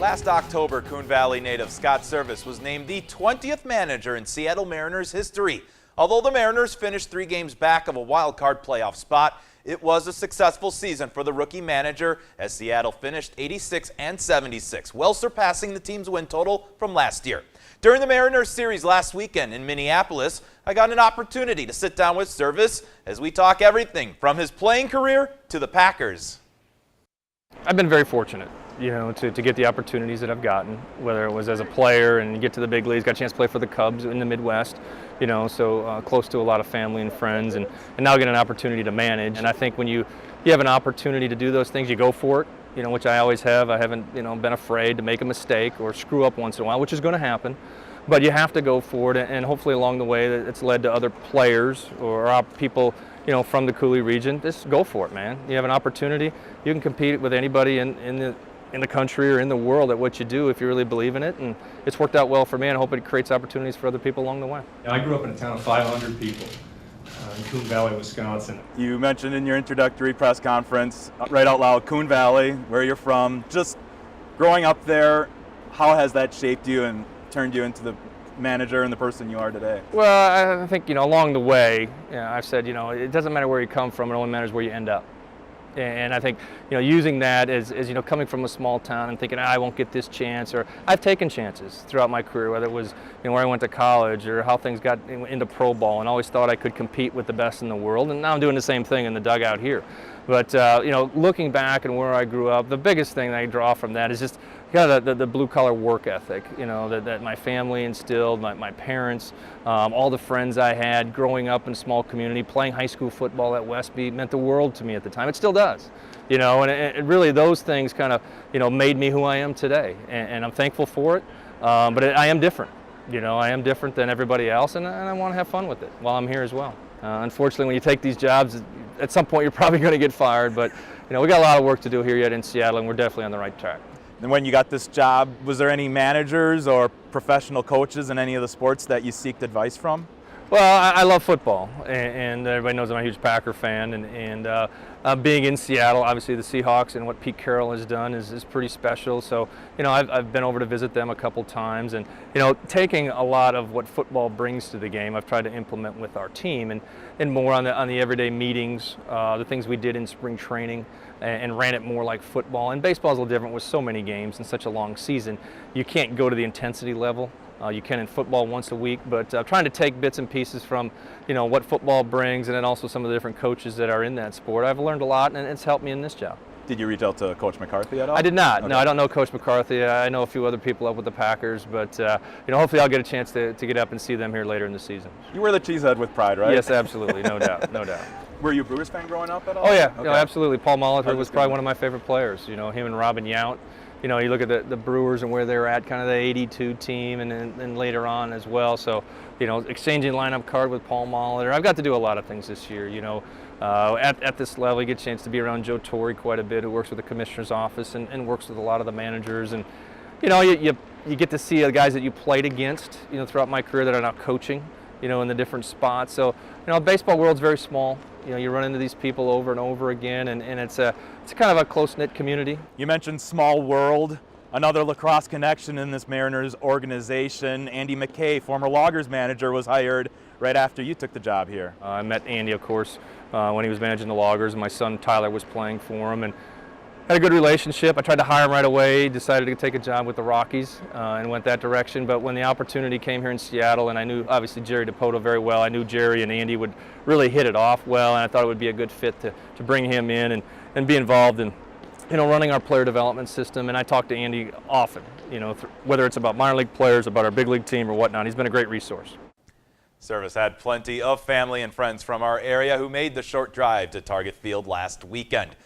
Last October, Coon Valley native Scott Servais was named the 20th manager in Seattle Mariners history. Although the Mariners finished 3 games back of a wild card playoff spot, it was a successful season for the rookie manager as Seattle finished 86-76, well surpassing the team's win total from last year. During the Mariners series last weekend in Minneapolis, I got an opportunity to sit down with Servais as we talk everything from his playing career to the Packers. I've been very fortunate, to get the opportunities that I've gotten, whether it was as a player and get to the big leagues, got a chance to play for the Cubs in the Midwest, so close to a lot of family and friends, and now get an opportunity to manage. And I think when you have an opportunity to do those things, you go for it, which I always have. I haven't, been afraid to make a mistake or screw up once in a while, which is going to happen. But you have to go for it, and hopefully along the way it's led to other players or people from the Cooley region. Just go for it, man. You have an opportunity. You can compete with anybody in the country or in the world at what you do if you really believe in it, and it's worked out well for me, and I hope it creates opportunities for other people along the way. I grew up in a town of 500 people in Coon Valley, Wisconsin. You mentioned in your introductory press conference, right out loud, Coon Valley, where you're from. Just growing up there, how has that shaped you and turned you into the manager and the person you are today? Well, I think, along the way, I've said, it doesn't matter where you come from, it only matters where you end up. And I think, using that as coming from a small town and thinking, I won't get this chance, or I've taken chances throughout my career, whether it was where I went to college or how things got into pro ball, and always thought I could compete with the best in the world, and now I'm doing the same thing in the dugout here. But, looking back and where I grew up, the biggest thing that I draw from that is just the blue-collar work ethic, that my family instilled, my parents, all the friends I had growing up in a small community, playing high school football at Westby meant the world to me at the time. It still does, and it really those things kind of, made me who I am today, and I'm thankful for it. But I am different, I am different than everybody else, and I want to have fun with it while I'm here as well. Unfortunately, when you take these jobs, at some point you're probably going to get fired, but we got a lot of work to do here yet in Seattle, and we're definitely on the right track. And when you got this job, was there any managers or professional coaches in any of the sports that you seeked advice from? Well, I love football, and everybody knows I'm a huge Packer fan, and being in Seattle, obviously the Seahawks and what Pete Carroll has done is pretty special. So, I've been over to visit them a couple times, and taking a lot of what football brings to the game, I've tried to implement with our team, and more on the everyday meetings, the things we did in spring training, and ran it more like football. And baseball's a little different with so many games and such a long season. You can't go to the intensity level. You can in football once a week, but trying to take bits and pieces from, what football brings, and then also some of the different coaches that are in that sport. I've learned a lot, and it's helped me in this job. Did you reach out to Coach McCarthy at all? I did not. Okay. No, I don't know Coach McCarthy. I know a few other people up with the Packers, but hopefully I'll get a chance to get up and see them here later in the season. You wear the cheesehead with pride, right? Yes, absolutely, no doubt, no doubt. Were you a Brewers fan growing up at all? Oh yeah, okay. Absolutely. Paul Molitor was probably one of my favorite players. Him and Robin Yount. You look at the Brewers and where they're at, kind of the '82 team, and later on as well. So, exchanging lineup card with Paul Molitor. I've got to do a lot of things this year. At this level, you get a chance to be around Joe Torre quite a bit, who works with the commissioner's office and works with a lot of the managers. And you get to see the guys that you played against, throughout my career that are now coaching, in the different spots. So, the baseball world's very small. You run into these people over and over again, and it's kind of a close-knit community. You mentioned small world. Another lacrosse connection in this Mariners organization, Andy McKay, former Loggers manager, was hired right after you took the job here. I met Andy, of course, when he was managing the Loggers. My son Tyler was playing for him, and had a good relationship. I tried to hire him right away, decided to take a job with the Rockies, and went that direction. But when the opportunity came here in Seattle, and I knew obviously Jerry DePoto very well, I knew Jerry and Andy would really hit it off well, and I thought it would be a good fit to bring him in and be involved in running our player development system. And I talk to Andy often, whether it's about minor league players, about our big league team or whatnot. He's been a great resource. Servais had plenty of family and friends from our area who made the short drive to Target Field last weekend.